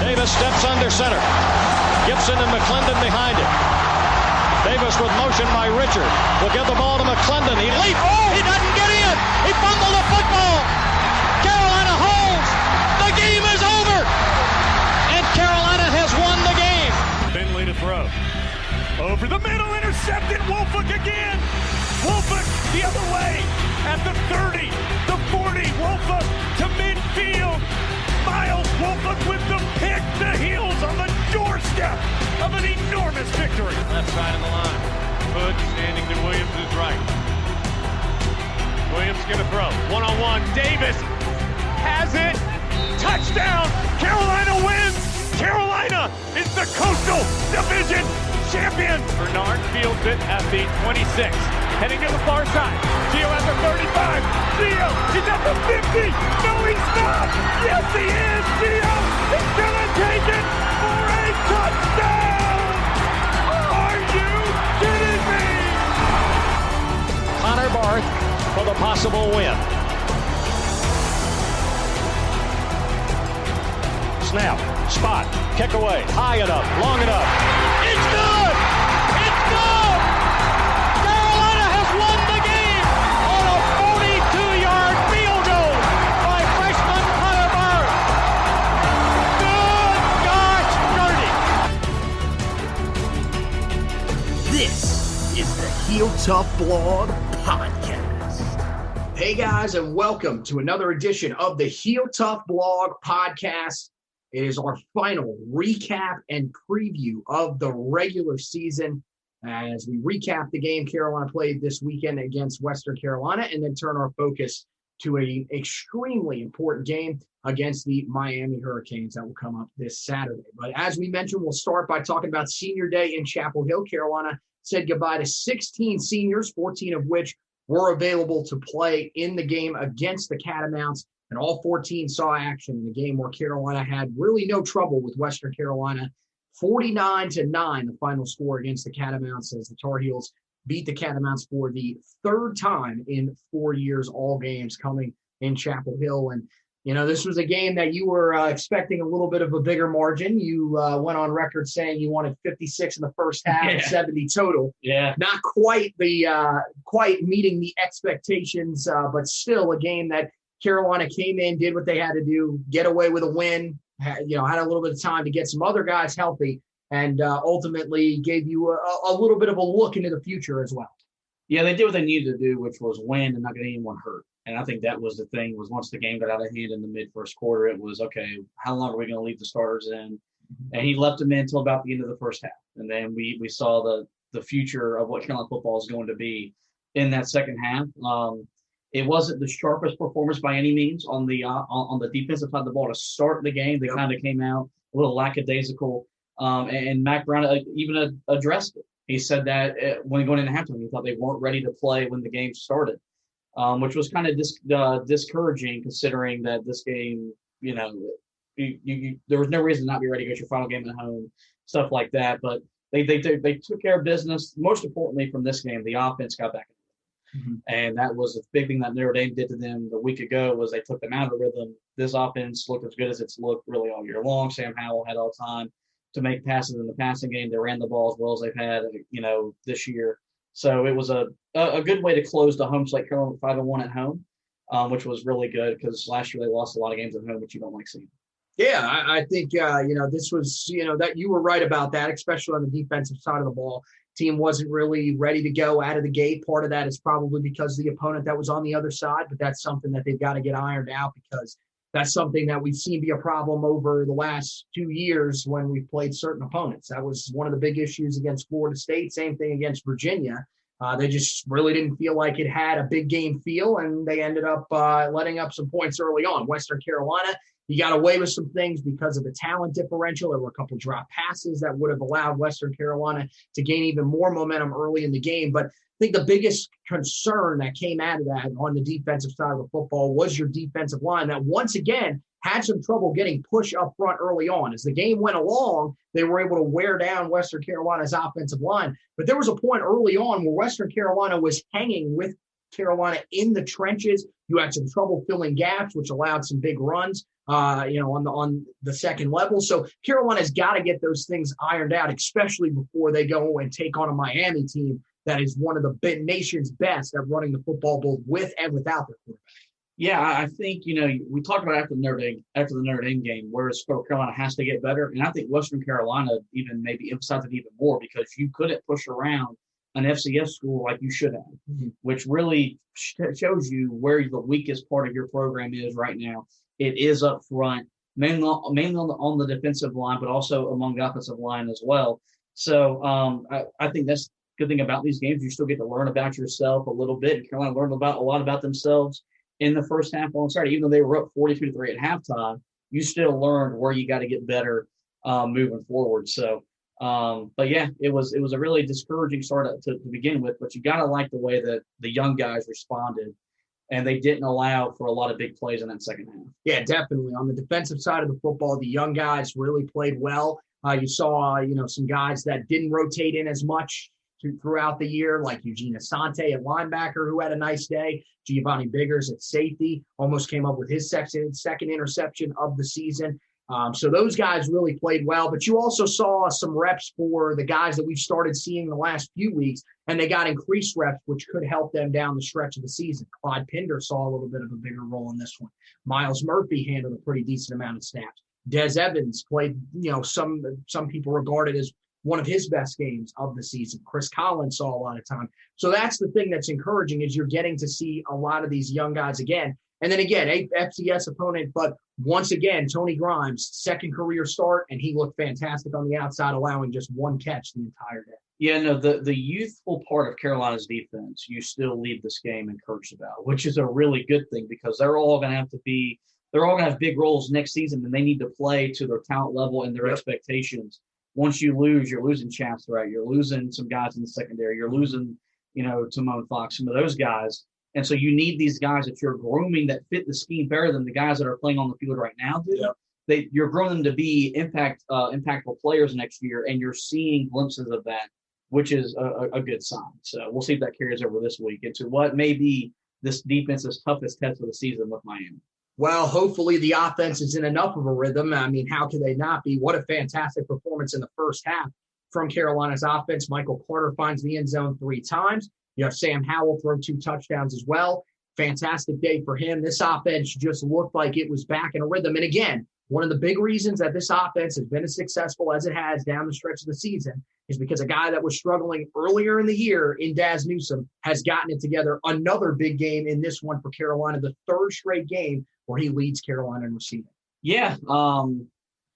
Davis steps under center. Gibson and McClendon behind him. Davis with motion by Richard. Will give the ball to McClendon. He leaps. Oh, he doesn't get in. He fumbled the football. Carolina holds. The game is over. And Carolina has won the game. Finley to throw. Over the middle, intercepted. Wolford again. Wolford the other way at the 30, the 40. Wolford to midfield. Miles Wolford with the pick. The heels on the doorstep of an enormous victory. Left side of the line. Hood standing to Williams' right. Williams gonna throw. One-on-one. Davis has it. Touchdown. Carolina wins. Carolina is the Coastal Division champion. Bernard fields it at the 26. Heading to the far side. Gio at the 35. Gio is at the 50. No, he's not. Yes, he is. Gio is going to take it for a touchdown. Are you kidding me? Connor Barth for the possible win. Snap, spot, kick away, high enough, long enough. It's good! It's good! Carolina has won the game on a 42-yard field goal by freshman Connor Barth. Good gosh, dirty! This is the Heel Tough Blog Podcast. Hey guys, and welcome to another edition of the Heel Tough Blog Podcast. It is our final recap and preview of the regular season as we recap the game Carolina played this weekend against Western Carolina and then turn our focus to an extremely important game against the Miami Hurricanes that will come up this Saturday. But as we mentioned, we'll start by talking about Senior Day in Chapel Hill. Carolina said goodbye to 16 seniors, 14 of which were available to play in the game against the Catamounts. And all 14 saw action in a game where Carolina had really no trouble with Western Carolina. 49-9, the final score against the Catamounts as the Tar Heels beat the Catamounts for the third time in 4 years, all games coming in Chapel Hill. And, you know, this was a game that you were expecting a little bit of a bigger margin. You went on record saying you wanted 56 in the first half and 70 total. Yeah. Not quite quite meeting the expectations, but still a game that Carolina came in, did what they had to do, get away with a win, had a little bit of time to get some other guys healthy, and ultimately gave you a little bit of a look into the future as well. Yeah, they did what they needed to do, which was win and not get anyone hurt. And I think that was the thing, was once the game got out of hand in the mid-first quarter, it was, okay, how long are we going to leave the starters in? And he left them in until about the end of the first half. And then we saw the future of what Carolina football is going to be in that second half. It wasn't the sharpest performance by any means on the defensive side of the ball to start the game. They kind of came out a little lackadaisical, and Mac Brown even addressed it. He said that when going into halftime, he thought they weren't ready to play when the game started, which was kind of discouraging considering that this game, there was no reason to not be ready to get your final game at home, stuff like that. But they took care of business. Most importantly, from this game, the offense got back. Mm-hmm. And that was the big thing that Notre Dame did to them the week ago, was they took them out of rhythm. This offense looked as good as it's looked really all year long. Sam Howell had all time to make passes in the passing game. They ran the ball as well as they've had, this year. So it was a good way to close the home slate. Carolina 5-1 at home, which was really good because last year they lost a lot of games at home, which you don't like seeing. Yeah, I think, this was, that you were right about that, especially on the defensive side of the ball. Team wasn't really ready to go out of the gate. Part of that is probably because of the opponent that was on the other side, but that's something that they've got to get ironed out because that's something that we've seen be a problem over the last 2 years when we've played certain opponents. That was one of the big issues against Florida State, same thing against Virginia. They just really didn't feel like it had a big game feel, and they ended up letting up some points early on. Western Carolina, you got away with some things because of the talent differential. There were a couple drop passes that would have allowed Western Carolina to gain even more momentum early in the game. But I think the biggest concern that came out of that on the defensive side of the football was your defensive line that once again had some trouble getting push up front early on. As the game went along, they were able to wear down Western Carolina's offensive line. But there was a point early on where Western Carolina was hanging with Carolina in the trenches. You had some trouble filling gaps, which allowed some big runs, on the second level. So Carolina's got to get those things ironed out, especially before they go and take on a Miami team that is one of the nation's best at running the football both with and without their quarterback. Yeah, I think, we talked about after the Notre Dame game, where Carolina has to get better. And I think Western Carolina even maybe emphasized it even more because you couldn't push around an FCS school like you should have, which really shows you where the weakest part of your program is right now. It is up front, mainly on the defensive line, but also among the offensive line as well. So I think that's the good thing about these games. You still get to learn about yourself a little bit. And Carolina learned a lot about themselves in the first half on Saturday. Even though they were up 42-3 at halftime, you still learned where you got to get better moving forward. So, but yeah, it was a really discouraging start to begin with, but you got to like the way that the young guys responded, and they didn't allow for a lot of big plays in that second half. Yeah, definitely. On the defensive side of the football, the young guys really played well. You saw, some guys that didn't rotate in as much throughout the year, like Eugene Asante at linebacker, who had a nice day. Giovanni Biggers at safety almost came up with his second interception of the season. So those guys really played well, but you also saw some reps for the guys that we've started seeing the last few weeks, and they got increased reps, which could help them down the stretch of the season. Clyde Pinder saw a little bit of a bigger role in this one. Miles Murphy handled a pretty decent amount of snaps. Des Evans played, some people regard it as one of his best games of the season. Chris Collins saw a lot of time. So that's the thing that's encouraging is you're getting to see a lot of these young guys again. And then again, a FCS opponent, but once again, Tony Grimes, second career start, and he looked fantastic on the outside, allowing just one catch the entire day. Yeah, no, the youthful part of Carolina's defense, you still leave this game encouraged about, which is a really good thing because they're all going to have big roles next season, and they need to play to their talent level and their expectations. Once you lose, you're losing Chance Threat. You're losing some guys in the secondary. You're losing, Timon Fox, some of those guys. And so you need these guys that you're grooming that fit the scheme better than the guys that are playing on the field right now do. Yep. You're growing them to be impactful players next year, and you're seeing glimpses of that, which is a good sign. So we'll see if that carries over this week into what may be this defense's toughest test of the season with Miami. Well, hopefully the offense is in enough of a rhythm. I mean, how could they not be? What a fantastic performance in the first half from Carolina's offense. Michael Carter finds the end zone 3 times. You have Sam Howell throw 2 touchdowns as well. Fantastic day for him. This offense just looked like it was back in a rhythm. And again, one of the big reasons that this offense has been as successful as it has down the stretch of the season is because a guy that was struggling earlier in the year in Daz Newsome has gotten it together. Another big game in this one for Carolina, the 3rd straight game where he leads Carolina in receiving. Yeah,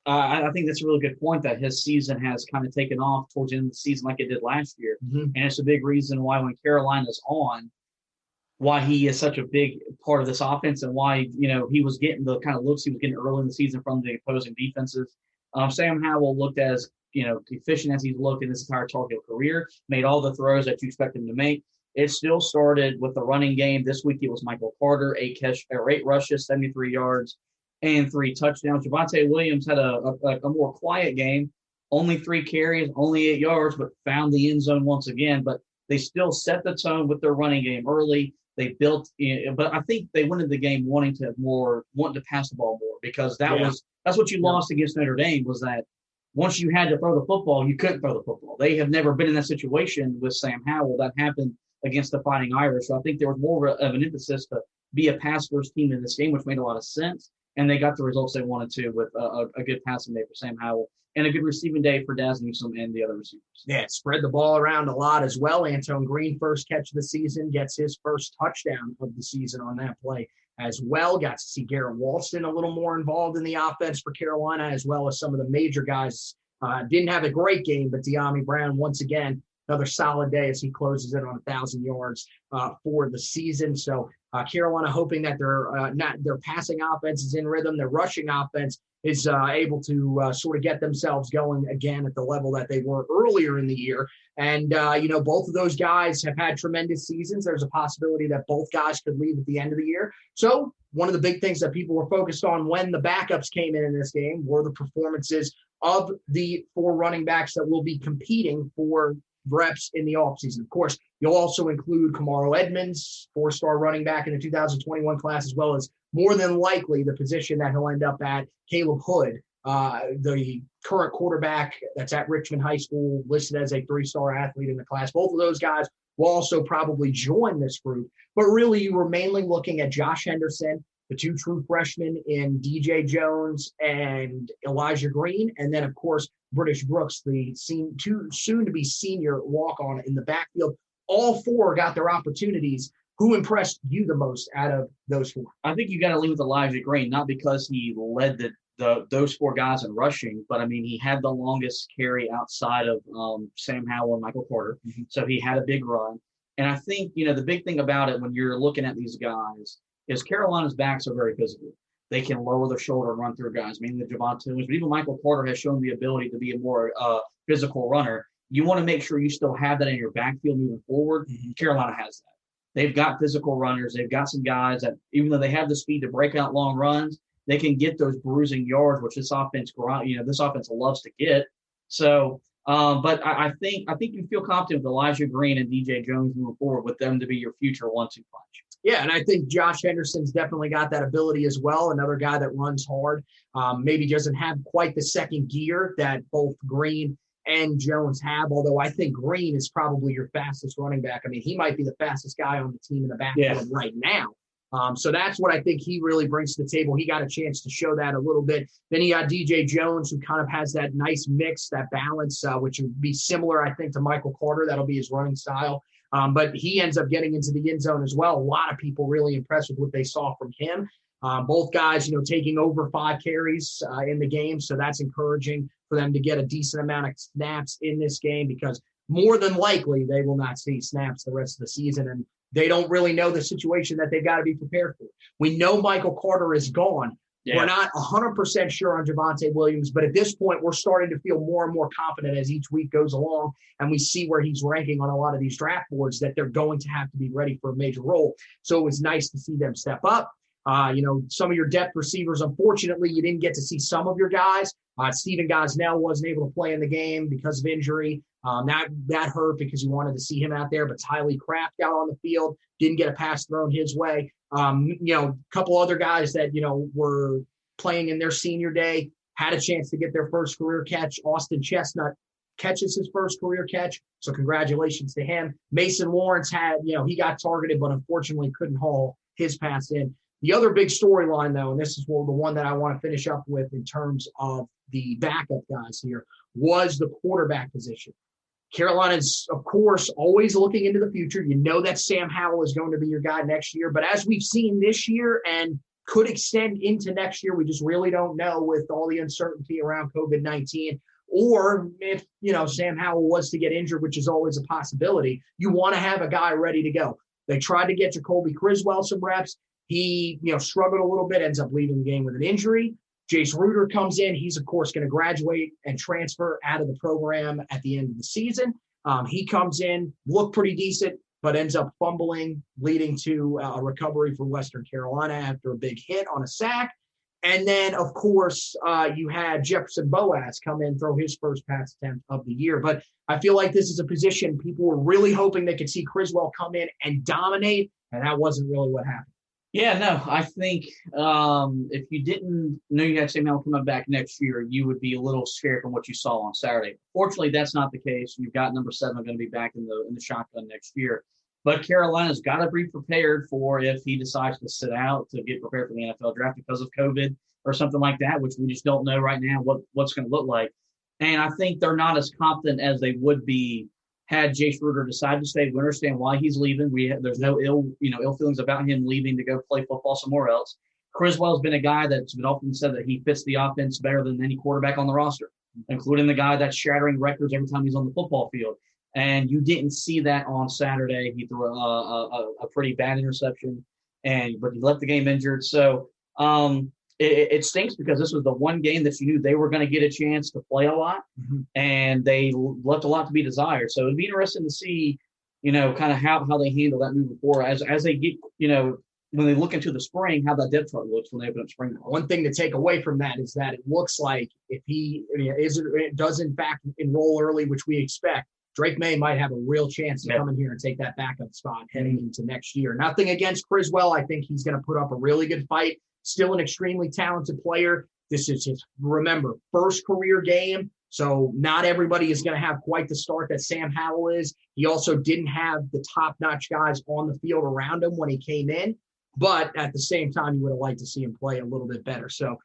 I think that's a really good point that his season has kind of taken off towards the end of the season like it did last year. And it's a big reason why when Carolina's on, why he is such a big part of this offense and why, he was getting the kind of looks he was getting early in the season from the opposing defenses. Sam Howell looked as, efficient as he's looked in his entire Tar Heel career, made all the throws that you expect him to make. It still started with the running game. This week it was Michael Carter, 8 rushes, 73 yards, and 3 touchdowns. Javonte Williams had a more quiet game, only 3 carries, only 8 yards, but found the end zone once again. But they still set the tone with their running game early. They built, but I think they went into the game wanting to pass the ball more because that's what you lost against Notre Dame was that once you had to throw the football, you couldn't throw the football. They have never been in that situation with Sam Howell. That happened against the Fighting Irish. So I think there was more of an emphasis to be a pass-first team in this game, which made a lot of sense. And they got the results they wanted to with a good passing day for Sam Howell and a good receiving day for Daz Newsome and the other receivers. Yeah, spread the ball around a lot as well. Antone Green, first catch of the season, gets his first touchdown of the season on that play as well. Got to see Garrett Walston a little more involved in the offense for Carolina, as well as some of the major guys. Didn't have a great game, but De'Ami Brown, once again, another solid day as he closes in on 1,000 yards for the season. So Carolina hoping that their passing offense is in rhythm, their rushing offense is able to sort of get themselves going again at the level that they were earlier in the year. And, both of those guys have had tremendous seasons. There's a possibility that both guys could leave at the end of the year. So one of the big things that people were focused on when the backups came in this game were the performances of the 4 running backs that will be competing for reps in the offseason. Of course, you'll also include Kamaro Edmonds, 4-star running back in the 2021 class, as well as more than likely the position that he'll end up at, Caleb Hood, the current quarterback that's at Richmond High School, listed as a 3-star athlete in the class. Both of those guys will also probably join this group. But really, you were mainly looking at Josh Henderson, the 2 true freshmen in DJ Jones and Elijah Green, and then, of course, British Brooks, the soon-to-be senior walk-on in the backfield. All 4 got their opportunities. Who impressed you the most out of those 4? I think you got to lean with Elijah Green, not because he led those 4 guys in rushing, but I mean, he had the longest carry outside of Sam Howell and Michael Carter. Mm-hmm. So he had a big run. And I think, the big thing about it when you're looking at these guys is Carolina's backs are very physical. They can lower their shoulder and run through guys, mainly the Javonte Williams, but even Michael Carter has shown the ability to be a more physical runner. You want to make sure you still have that in your backfield moving forward. Mm-hmm. Carolina has that. They've got physical runners. They've got some guys that, even though they have the speed to break out long runs, they can get those bruising yards, which this offense loves to get. So, but I think you feel confident with Elijah Green and DJ Jones moving forward with them to be your future 1-2 punch. Yeah, and I think Josh Henderson's definitely got that ability as well. Another guy that runs hard, maybe doesn't have quite the second gear that both Green and Jones have, although I think Green is probably your fastest running back. I mean, he might be the fastest guy on the team in the backfield right now. So that's what I think he really brings to the table. He got a chance to show that a little bit. Then you got DJ Jones, who kind of has that nice mix, that balance, which would be similar, I think, to Michael Carter. That'll be his running style. But he ends up getting into the end zone as well. A lot of people really impressed with what they saw from him. Both guys, taking over 5 carries in the game. So that's encouraging for them to get a decent amount of snaps in this game, because more than likely they will not see snaps the rest of the season. And they don't really know the situation that they've got to be prepared for. We know Michael Carter is gone. Yeah. We're not 100% sure on Javonte Williams, but at this point, we're starting to feel more and more confident as each week goes along, and we see where he's ranking on a lot of these draft boards, that they're going to have to be ready for a major role. So it was nice to see them step up. Some of your depth receivers, unfortunately, you didn't get to see some of your guys. Stephen Gosnell wasn't able to play in the game because of injury. That hurt because you wanted to see him out there, but Tylee Kraft got on the field, didn't get a pass thrown his way. A couple other guys that, were playing in their senior day had a chance to get their first career catch. Austin Chestnut catches his first career catch, so congratulations to him. Mason Lawrence he got targeted, but unfortunately couldn't haul his pass in. The other big storyline, though, and this is the one that I want to finish up with in terms of the backup guys here, was the quarterback position. Carolina's, of course, always looking into the future. You know that Sam Howell is going to be your guy next year. But as we've seen this year and could extend into next year, we just really don't know with all the uncertainty around COVID-19. Or if, Sam Howell was to get injured, which is always a possibility, you want to have a guy ready to go. They tried to get Jacoby Criswell some reps. He, struggled a little bit, ends up leaving the game with an injury. Jace Ruder comes in. He's, of course, going to graduate and transfer out of the program at the end of the season. He comes in, looked pretty decent, but ends up fumbling, leading to a recovery for Western Carolina after a big hit on a sack. And then, of course, you had Jefferson Boaz come in, throw his first pass attempt of the year. But I feel like this is a position people were really hoping they could see Criswell come in and dominate, and that wasn't really what happened. Yeah, no, I think if you didn't know you had Sam Howell coming back next year, you would be a little scared from what you saw on Saturday. Fortunately, that's not the case. You've got number 7 going to be back in the shotgun next year. But Carolina's got to be prepared for if he decides to sit out to get prepared for the NFL draft because of COVID or something like that, which we just don't know right now what's going to look like. And I think they're not as confident as they would be had Jace Ruder decided to stay. We understand why he's leaving. There's no ill feelings about him leaving to go play football somewhere else. Criswell's been a guy that's been often said that he fits the offense better than any quarterback on the roster, including the guy that's shattering records every time he's on the football field. And you didn't see that on Saturday. He threw a pretty bad interception, but he left the game injured. So it stinks because this was the one game that you knew they were going to get a chance to play a lot, and they left a lot to be desired. So it'd be interesting to see, kind of how they handle that moving forward as they get, when they look into the spring, how that depth chart looks when they open up spring ball. One thing to take away from that is that it looks like if he does in fact enroll early, which we expect, Drake May might have a real chance to come in here and take that backup spot heading into next year. Nothing against Criswell. I think he's going to put up a really good fight. Still an extremely talented player. This is his, remember, first career game. So not everybody is going to have quite the start that Sam Howell is. He also didn't have the top-notch guys on the field around him when he came in. But at the same time, you would have liked to see him play a little bit better. So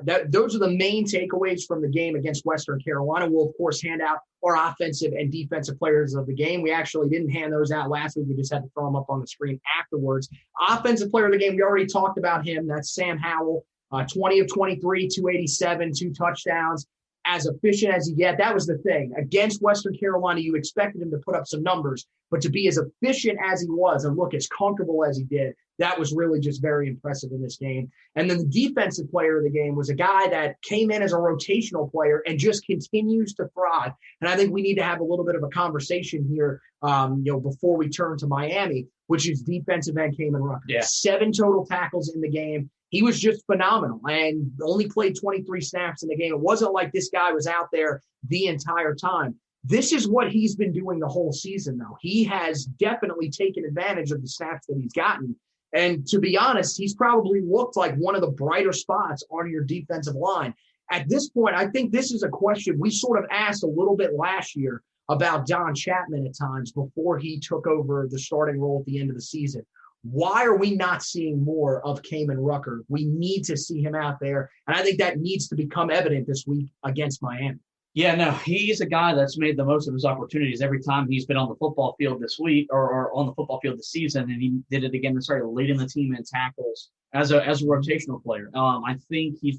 those are the main takeaways from the game against Western Carolina. We'll, of course, hand out our offensive and defensive players of the game. We actually didn't hand those out last week. We just had to throw them up on the screen afterwards. Offensive player of the game, we already talked about him. That's Sam Howell, 20 of 23, 287, 2 touchdowns. As efficient as he get. That was the thing. Against Western Carolina, you expected him to put up some numbers, but to be as efficient as he was and look as comfortable as he did, that was really just very impressive in this game. And then the defensive player of the game was a guy that came in as a rotational player and just continues to thrive. And I think we need to have a little bit of a conversation here, before we turn to Miami, which is defensive end Kamen Rucker. Yeah. 7 total tackles in the game. He was just phenomenal and only played 23 snaps in the game. It wasn't like this guy was out there the entire time. This is what he's been doing the whole season, though. He has definitely taken advantage of the snaps that he's gotten. And to be honest, he's probably looked like one of the brighter spots on your defensive line. At this point, I think this is a question we sort of asked a little bit last year about Don Chapman at times before he took over the starting role at the end of the season. Why are we not seeing more of Kamen Rucker? We need to see him out there. And I think that needs to become evident this week against Miami. Yeah, no, he's a guy that's made the most of his opportunities every time he's been on the football field this week or on the football field this season. And he did it again and started leading the team in tackles as a rotational player. I think he's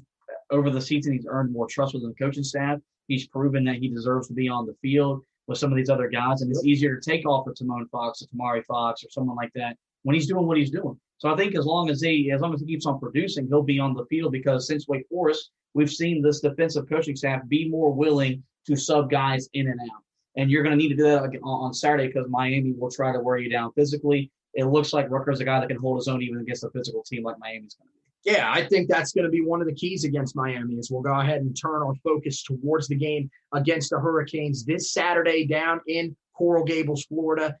over the season, he's earned more trust within the coaching staff. He's proven that he deserves to be on the field with some of these other guys. And it's easier to take off for Timon Fox or Tamari Fox or someone like that when he's doing what he's doing. So I think as long as he keeps on producing, he'll be on the field because since Wake Forest, we've seen this defensive coaching staff be more willing to sub guys in and out. And you're going to need to do that on Saturday because Miami will try to wear you down physically. It looks like Rutgers is a guy that can hold his own even against a physical team like Miami's going to be. Yeah, I think that's going to be one of the keys against Miami is we'll go ahead and turn our focus towards the game against the Hurricanes this Saturday down in Coral Gables, Florida.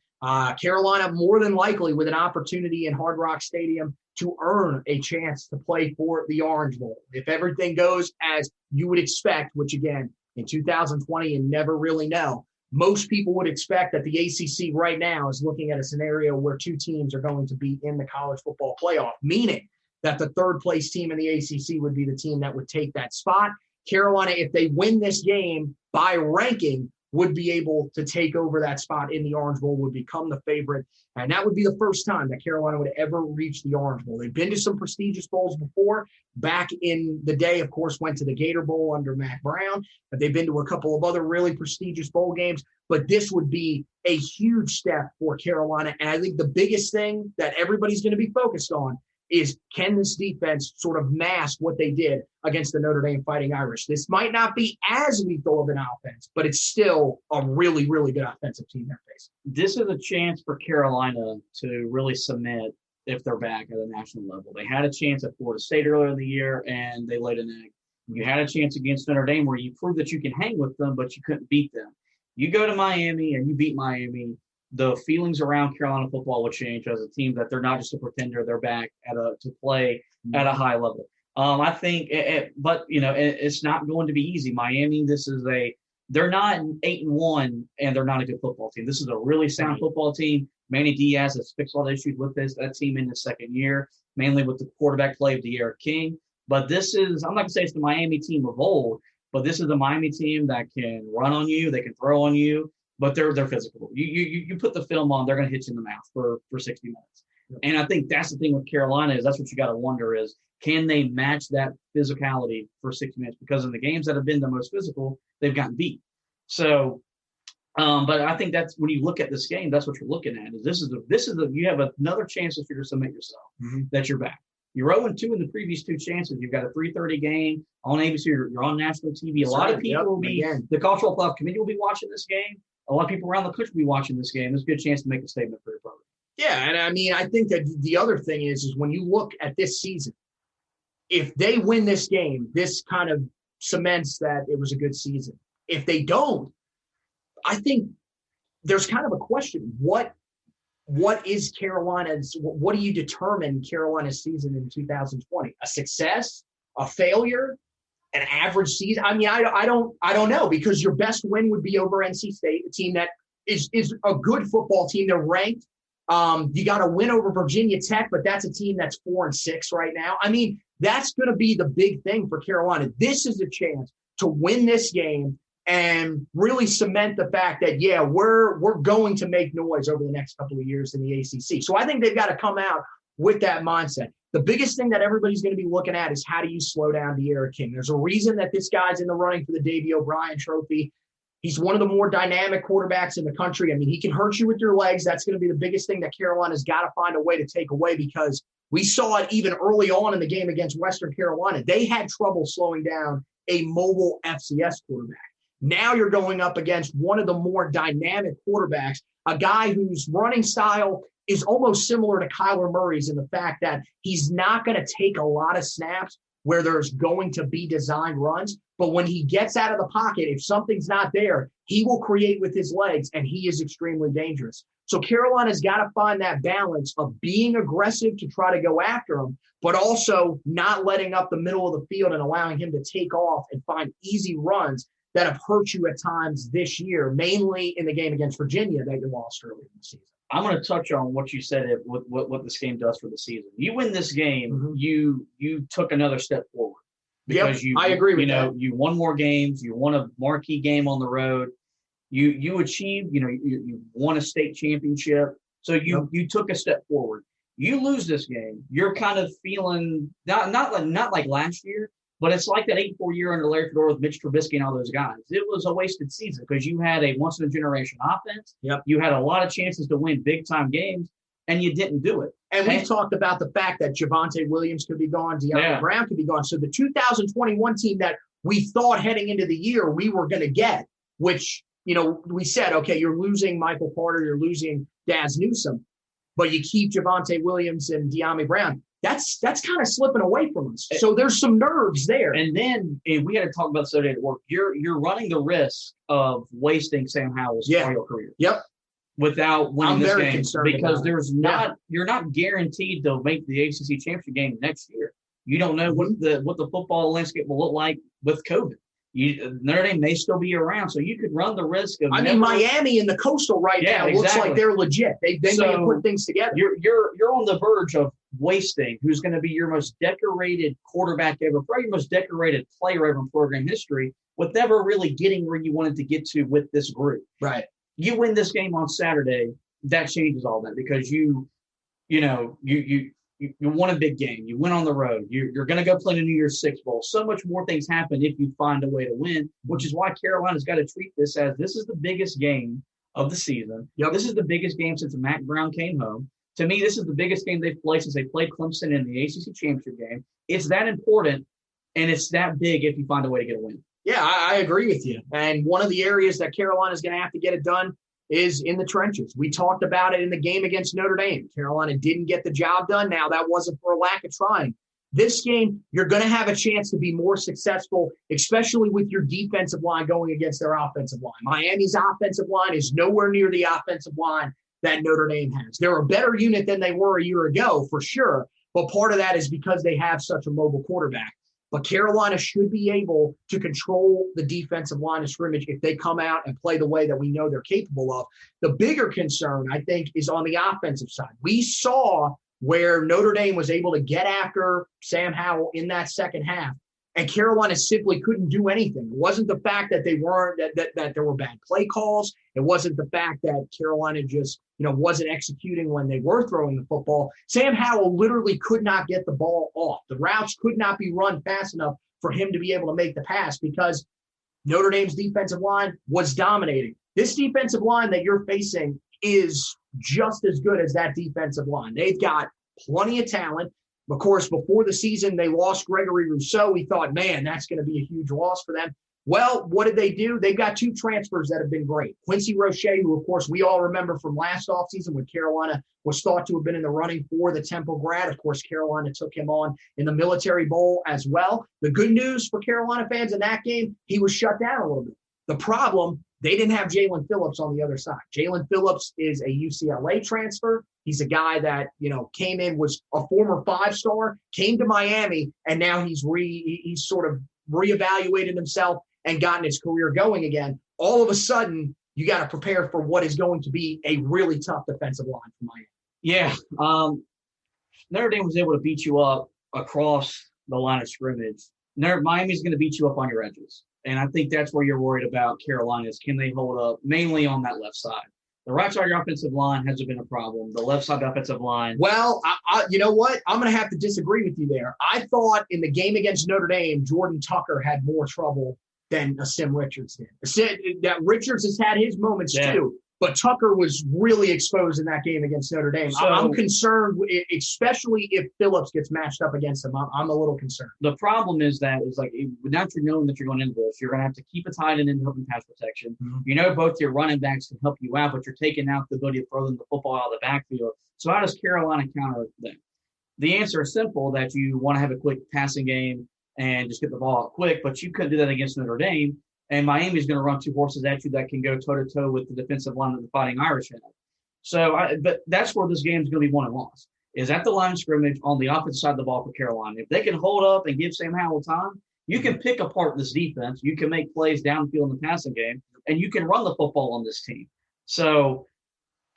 Carolina more than likely with an opportunity in Hard Rock Stadium to earn a chance to play for the Orange Bowl. If everything goes as you would expect, which again, in 2020, you never really know, most people would expect that the ACC right now is looking at a scenario where 2 teams are going to be in the college football playoff, meaning that the third place team in the ACC would be the team that would take that spot. Carolina, if they win this game by ranking, would be able to take over that spot in the Orange Bowl, would become the favorite. And that would be the first time that Carolina would ever reach the Orange Bowl. They've been to some prestigious bowls before. Back in the day, of course, went to the Gator Bowl under Matt Brown. But they've been to a couple of other really prestigious bowl games. But this would be a huge step for Carolina. And I think the biggest thing that everybody's going to be focused on is can this defense sort of mask what they did against the Notre Dame Fighting Irish? This might not be as lethal of an offense, but it's still a really, really good offensive team they're facing. This is a chance for Carolina to really cement if they're back at a national level. They had a chance at Florida State earlier in the year, and they laid an egg. You had a chance against Notre Dame where you proved that you can hang with them, but you couldn't beat them. You go to Miami and you beat Miami, the feelings around Carolina football will change as a team that they're not just a pretender, they're back to play at a high level. I think, but it's not going to be easy. Miami, they're not 8-1 and they're not a good football team. This is a really sound football team. Manny Diaz has fixed all the issues with that team in his second year, mainly with the quarterback play of De'Ara King. But I'm not going to say it's the Miami team of old, but this is the Miami team that can run on you, they can throw on you. But they're physical. You put the film on, they're going to hit you in the mouth for 60 minutes. Yep. And I think that's the thing with Carolina is that's what you got to wonder is can they match that physicality for 60 minutes? Because in the games that have been the most physical, they've gotten beat. So, but I think that's when you look at this game, that's what you're looking at. Is you have another chance to submit yourself that you're back. You're 0-2 in the previous 2 chances. You've got a 3:30 game on ABC. You're on national TV. A lot of people will be the Cultural Playoff Committee will be watching this game. A lot of people around the country will be watching this game. There's a good chance to make a statement for your program. Yeah, and I mean, I think that the other thing is when you look at this season, if they win this game, this kind of cements that it was a good season. If they don't, I think there's kind of a question. What is Carolina's – what do you determine Carolina's season in 2020? A success? A failure? An average season? I mean, I don't know, because your best win would be over NC State, a team that is a good football team. They're ranked. You got to win over Virginia Tech, but that's a team that's 4-6 right now. I mean, that's going to be the big thing for Carolina. This is a chance to win this game and really cement the fact that, yeah, we're going to make noise over the next couple of years in the ACC. So I think they've got to come out with that mindset. The biggest thing that everybody's going to be looking at is, how do you slow down De'Ara King? There's a reason that this guy's in the running for the Davey O'Brien Trophy. He's one of the more dynamic quarterbacks in the country. I mean, he can hurt you with your legs. That's going to be the biggest thing that Carolina's got to find a way to take away, because we saw it even early on in the game against Western Carolina. They had trouble slowing down a mobile FCS quarterback. Now you're going up against one of the more dynamic quarterbacks, a guy whose running style is almost similar to Kyler Murray's in the fact that he's not going to take a lot of snaps where there's going to be designed runs. But when he gets out of the pocket, if something's not there, he will create with his legs, and he is extremely dangerous. So Carolina's got to find that balance of being aggressive to try to go after him, but also not letting up the middle of the field and allowing him to take off and find easy runs that have hurt you at times this year, mainly in the game against Virginia that you lost earlier in the season. I'm going to touch on what you said, what this game does for the season. You win this game, you took another step forward. Because I agree with that. You won more games. You won a marquee game on the road. You achieved, you won a state championship. So you took a step forward. You lose this game, you're kind of feeling not like last year, but it's like that 8-4 year under Larry Fedora with Mitch Trubisky and all those guys. It was a wasted season because you had a once-in-a-generation offense. Yep. You had a lot of chances to win big-time games, and you didn't do it. And we've talked about the fact that Javonte Williams could be gone, De'Ami Brown could be gone. So the 2021 team that we thought heading into the year we were going to get, which, we said, okay, you're losing Michael Carter, you're losing Daz Newsome, but you keep Javonte Williams and De'Ami Brown. That's kind of slipping away from us. So there's some nerves there. And then we got to talk about Saturday at work. You're running the risk of wasting Sam Howell's career. Yep. Without winning this game, because you're not guaranteed to make the ACC championship game next year. You don't know what the football landscape will look like with COVID. Notre Dame may still be around, so you could run the risk of. Miami and the Coastal now looks like they're legit. They may have put things together. You're on the verge of wasting who's going to be your most decorated quarterback ever, probably your most decorated player ever in program history, with never really getting where you wanted to get to with this group. Right. You win this game on Saturday, that changes all that, because you won a big game. You went on the road. You're going to go play in the New Year's Six Bowl. So much more things happen if you find a way to win, which is why Carolina's got to treat this as this is the biggest game of the season. Yep. This is the biggest game since Mac Brown came home. To me, this is the biggest game they've played since they played Clemson in the ACC championship game. It's that important, and it's that big if you find a way to get a win. Yeah, I agree with you. And one of the areas that Carolina is going to have to get it done is in the trenches. We talked about it in the game against Notre Dame. Carolina didn't get the job done. Now, that wasn't for a lack of trying. This game, you're going to have a chance to be more successful, especially with your defensive line going against their offensive line. Miami's offensive line is nowhere near the offensive line that Notre Dame has. They're a better unit than they were a year ago, for sure. But part of that is because they have such a mobile quarterback. But Carolina should be able to control the defensive line of scrimmage if they come out and play the way that we know they're capable of. The bigger concern, I think, is on the offensive side. We saw where Notre Dame was able to get after Sam Howell in that second half, and Carolina simply couldn't do anything. It wasn't the fact that they weren't that there were bad play calls. It wasn't the fact that Carolina just wasn't executing when they were throwing the football. Sam Howell literally could not get the ball off. The routes could not be run fast enough for him to be able to make the pass because Notre Dame's defensive line was dominating. This defensive line that you're facing is just as good as that defensive line. They've got plenty of talent. Of course, before the season, they lost Gregory Rousseau. We thought, man, that's going to be a huge loss for them. Well, what did they do? They've got two transfers that have been great. Quincy Roche, who, of course, we all remember from last offseason when Carolina was thought to have been in the running for the Temple grad. Of course, Carolina took him on in the Military Bowl as well. The good news for Carolina fans in that game, he was shut down a little bit. The problem, They didn't have Jalen Phillips on the other side. Jalen Phillips is a UCLA transfer. He's a guy that, came in, was a former 5-star, came to Miami, and now he's sort of reevaluated himself and gotten his career going again. All of a sudden, you got to prepare for what is going to be a really tough defensive line for Miami. Yeah. Notre Dame was able to beat you up across the line of scrimmage. Miami's going to beat you up on your edges. And I think that's where you're worried about Carolina is, can they hold up mainly on that left side? The right side of your offensive line hasn't been a problem. The left side of the offensive line. Well, you know what? I'm going to have to disagree with you there. I thought in the game against Notre Dame, Jordan Tucker had more trouble than Sim Richards did. That Richards has had his moments too, but Tucker was really exposed in that game against Notre Dame. So, I'm concerned, especially if Phillips gets matched up against him. I'm a little concerned. The problem is that it's like, now that you're knowing that you're going into this, you're going to have to keep a tight end in helping pass protection. Mm-hmm. Both your running backs can help you out, but you're taking out the ability to throw them the football out of the backfield. So how does Carolina counter that? The answer is simple, that you want to have a quick passing game and just get the ball out quick, but you couldn't do that against Notre Dame. And Miami's going to run two horses at you that can go toe-to-toe with the defensive line that the Fighting Irish have. So, but that's where this game is going to be won and lost, is at the line of scrimmage on the offensive side of the ball for Carolina. If they can hold up and give Sam Howell time, you can pick apart this defense. You can make plays downfield in the passing game, and you can run the football on this team. So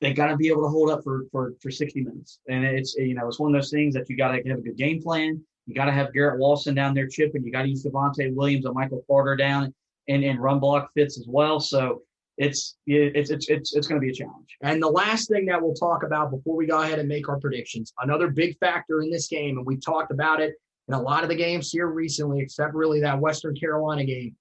they got to be able to hold up for 60 minutes. And it's one of those things that you got to have a good game plan. You got to have Garrett Walston down there chipping. You got to use Devontae Williams and Michael Carter down and run block fits as well. So it's going to be a challenge. And the last thing that we'll talk about before we go ahead and make our predictions, another big factor in this game, and we've talked about it in a lot of the games here recently, except really that Western Carolina game,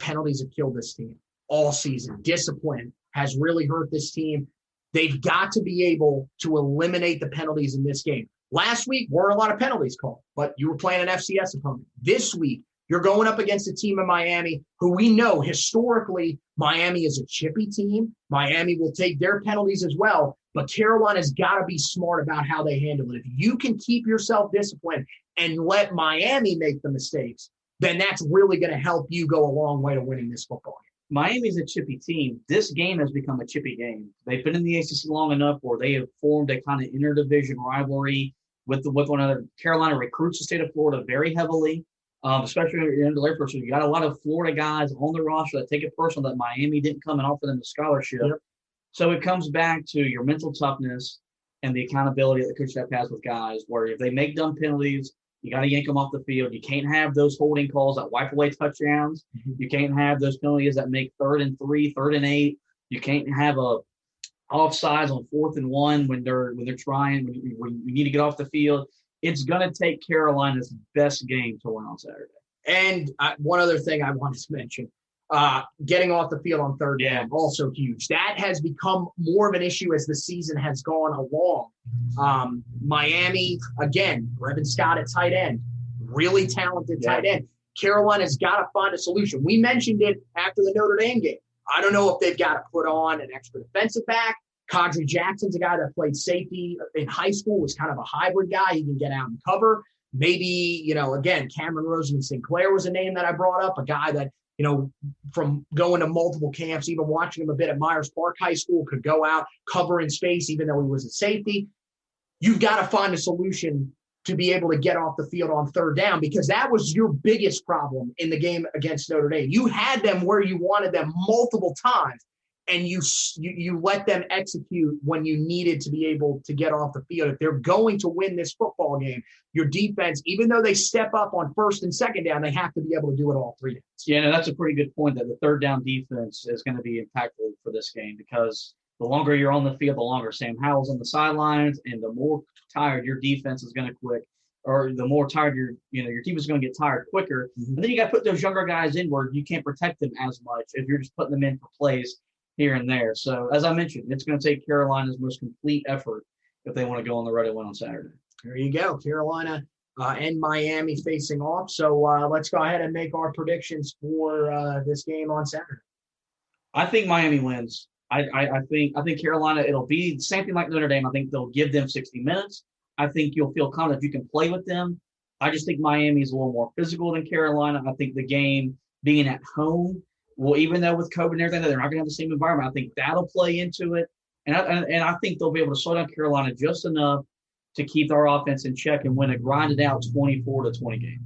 penalties have killed this team all season. Discipline has really hurt this team. They've got to be able to eliminate the penalties in this game. Last week, were a lot of penalties called, but you were playing an FCS opponent. This week, you're going up against a team in Miami who we know historically Miami is a chippy team. Miami will take their penalties as well, but Carolina's got to be smart about how they handle it. If you can keep yourself disciplined and let Miami make the mistakes, then that's really going to help you go a long way to winning this football game. Miami's a chippy team. This game has become a chippy game. They've been in the ACC long enough where they have formed a kind of interdivision rivalry with one another. Carolina recruits the state of Florida very heavily, especially in the air force. You got a lot of Florida guys on the roster that take it personal that Miami didn't come and offer them a scholarship. Yep. So it comes back to your mental toughness and the accountability that the coach staff has with guys, where if they make dumb penalties, you got to yank them off the field. You can't have those holding calls that wipe away touchdowns. Mm-hmm. You can't have those penalties that make 3rd and 3, 3rd and 8. You can't have a offsides on 4th and 1 when they're trying, when you need to get off the field. It's going to take Carolina's best game to win on Saturday. And one other thing I wanted to mention, getting off the field on 3rd down, also huge. That has become more of an issue as the season has gone along. Miami, again, Brevin Scott at tight end, really talented tight end. Carolina's got to find a solution. We mentioned it after the Notre Dame game. I don't know if they've got to put on an extra defensive back. Kadri Jackson's a guy that played safety in high school, was kind of a hybrid guy. He can get out and cover. Maybe, again, Cameron Roseman Sinclair was a name that I brought up, a guy that, from going to multiple camps, even watching him a bit at Myers Park High School, could go out, cover in space, even though he was a safety. You've got to find a solution to be able to get off the field on 3rd down, because that was your biggest problem in the game against Notre Dame. You had them where you wanted them multiple times, and you let them execute when you needed to be able to get off the field. If they're going to win this football game, your defense, even though they step up on 1st and 2nd down, they have to be able to do it all 3 downs. Yeah, no, that's a pretty good point, that the 3rd down defense is going to be impactful for this game, because the longer you're on the field, the longer Sam Howell's on the sidelines, and the more tired your defense is going to quit, or the more tired your team is going to get tired quicker. Mm-hmm. And then you got to put those younger guys in where you can't protect them as much if you're just putting them in for plays here and there. So, as I mentioned, it's going to take Carolina's most complete effort if they want to go on the road and win on Saturday. There you go. Carolina and Miami facing off. So, let's go ahead and make our predictions for this game on Saturday. I think Miami wins. I think Carolina, it'll be the same thing like Notre Dame. I think they'll give them 60 minutes. I think you'll feel confident you can play with them. I just think Miami's a little more physical than Carolina. I think the game being at home well, even though with COVID and everything, they're not going to have the same environment. I think that'll play into it. And I think they'll be able to slow down Carolina just enough to keep our offense in check and win a grinded out 24-20 game.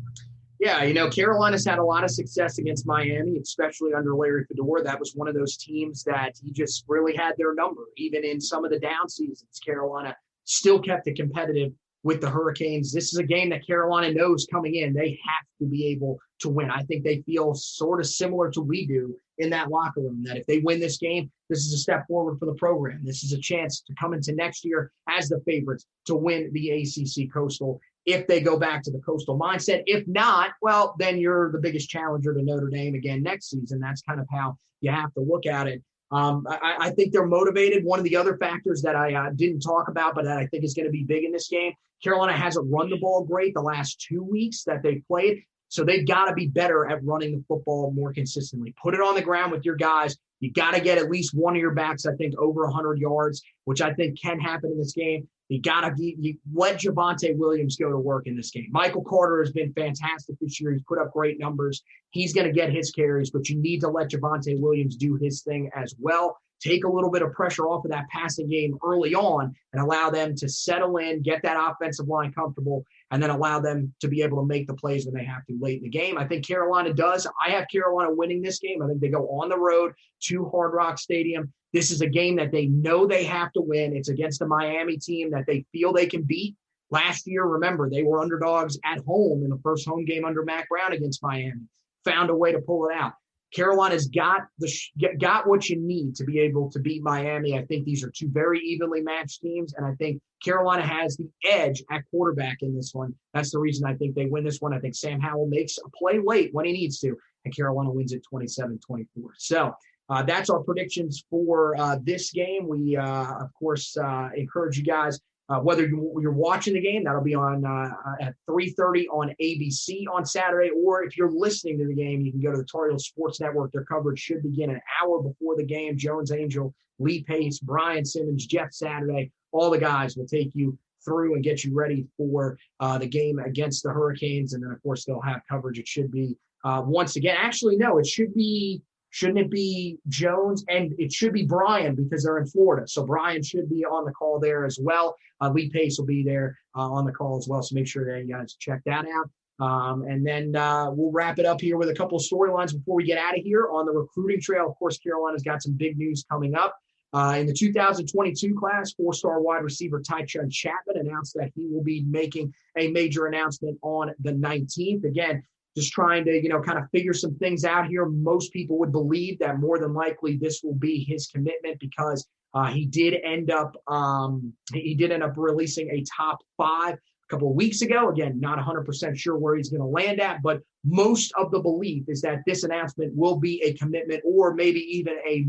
Yeah, Carolina's had a lot of success against Miami, especially under Larry Fedora. That was one of those teams that he just really had their number. Even in some of the down seasons, Carolina still kept it competitive with the Hurricanes. This is a game that Carolina knows coming in. They have to be able to win. I think they feel sort of similar to we do in that locker room, that if they win this game, this is a step forward for the program. This is a chance to come into next year as the favorites to win the ACC Coastal if they go back to the Coastal mindset. If not, well, then you're the biggest challenger to Notre Dame again next season. That's kind of how you have to look at it. I think they're motivated. One of the other factors that I didn't talk about, but that I think is going to be big in this game, Carolina hasn't run the ball great the last 2 weeks that they've played. So they've got to be better at running the football more consistently. Put it on the ground with your guys. You got to get at least one of your backs, I think, over 100 yards, which I think can happen in this game. You got to let Javonte Williams go to work in this game. Michael Carter has been fantastic this year. He's put up great numbers. He's going to get his carries, but you need to let Javonte Williams do his thing as well. Take a little bit of pressure off of that passing game early on and allow them to settle in, get that offensive line comfortable, and then allow them to be able to make the plays when they have to late in the game. I think Carolina does. I have Carolina winning this game. I think they go on the road to Hard Rock Stadium. This is a game that they know they have to win. It's against a Miami team that they feel they can beat. Last year, remember, they were underdogs at home in the first home game under Mac Brown against Miami. Found a way to pull it out. Carolina's got what you need to be able to beat Miami. I think these are two very evenly matched teams, and I think Carolina has the edge at quarterback in this one. That's the reason I think they win this one. I think Sam Howell makes a play late when he needs to, and Carolina wins it 27-24. So that's our predictions for this game. We, of course, encourage you guys, whether you're watching the game, that'll be on at 3:30 on ABC on Saturday, or if you're listening to the game, you can go to the Tar Heel Sports Network. Their coverage should begin an hour before the game. Jones Angel, Lee Pace, Brian Simmons, Jeff Saturday, all the guys will take you through and get you ready for the game against the Hurricanes. And then, of course, they'll have coverage. It should be once again. Actually, no, it should be. Shouldn't it be Jones? And it should be Brian because they're in Florida. So Brian should be on the call there as well. Lee Pace will be there on the call as well. So make sure that you guys check that out. And then we'll wrap it up here with a couple of storylines before we get out of here on the recruiting trail. Of course, Carolina's got some big news coming up. In the 2022 class, 4-star wide receiver Tychun Chapman announced that he will be making a major announcement on the 19th. Again, just trying to, kind of figure some things out here. Most people would believe that more than likely this will be his commitment because he did end up releasing a top 5 a couple of weeks ago. Again, not 100% sure where he's going to land at, but most of the belief is that this announcement will be a commitment or maybe even a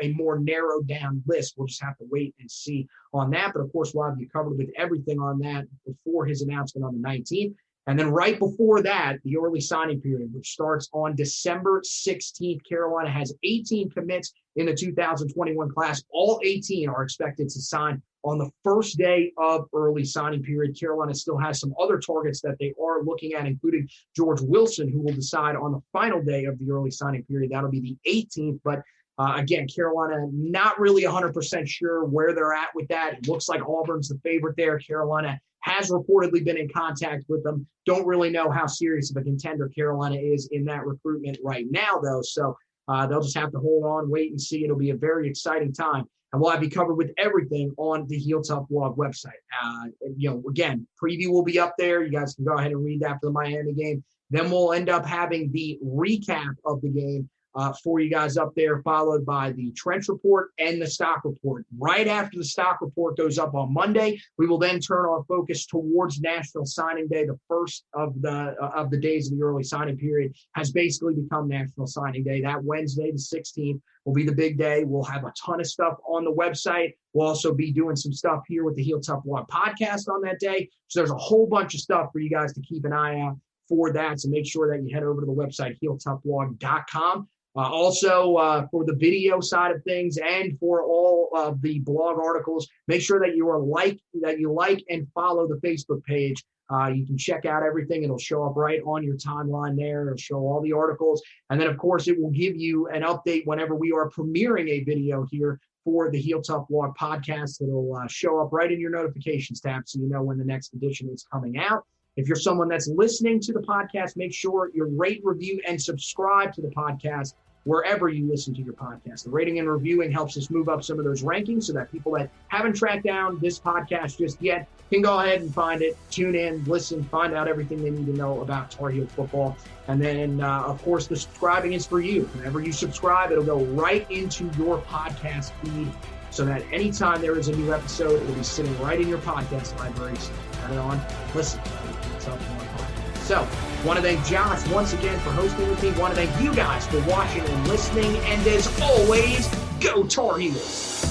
more narrowed down list. We'll just have to wait and see on that. But of course, we'll have you covered with everything on that before his announcement on the 19th. And then right before that, the early signing period, which starts on December 16th. Carolina has 18 commits in the 2021 class. All 18 are expected to sign on the first day of early signing period. Carolina still has some other targets that they are looking at, including George Wilson, who will decide on the final day of the early signing period. That'll be the 18th. But again, Carolina not really 100% sure where they're at with that. It looks like Auburn's the favorite there. Carolina has reportedly been in contact with them. Don't really know how serious of a contender Carolina is in that recruitment right now, though. So they'll just have to hold on, wait and see. It'll be a very exciting time. And we'll have you covered with everything on the Heel Tough Blog website. Again, preview will be up there. You guys can go ahead and read that for the Miami game. Then we'll end up having the recap of the game for you guys up there, followed by the Trench Report and the Stock Report. Right after the Stock Report goes up on Monday, we will then turn our focus towards National Signing Day. The first of the days of the early signing period has basically become National Signing Day. That Wednesday, the 16th, will be the big day. We'll have a ton of stuff on the website. We'll also be doing some stuff here with the Heel Tough Blog podcast on that day. So there's a whole bunch of stuff for you guys to keep an eye out for that. So make sure that you head over to the website, heeltoughblog.com. Also, for the video side of things and for all of the blog articles, make sure that you like and follow the Facebook page You can check out everything. It'll show up right on your timeline there. It'll show all the articles. And then, of course, it will give you an update whenever we are premiering a video here for the Heel Tough Blog podcast. It'll show up right in your notifications tab so you know when the next edition is coming out. If you're someone that's listening to the podcast, make sure you rate, review, and subscribe to the podcast wherever you listen to your podcast. The rating and reviewing helps us move up some of those rankings so that people that haven't tracked down this podcast just yet can go ahead and find it, tune in, listen, find out everything they need to know about Tar Heel football. And then, of course, the subscribing is for you. Whenever you subscribe, it'll go right into your podcast feed so that anytime there is a new episode, it will be sitting right in your podcast library. So turn it on, listen. So, want to thank Josh once again for hosting with me. Want to thank you guys for watching and listening. And as always, go Tar Heels!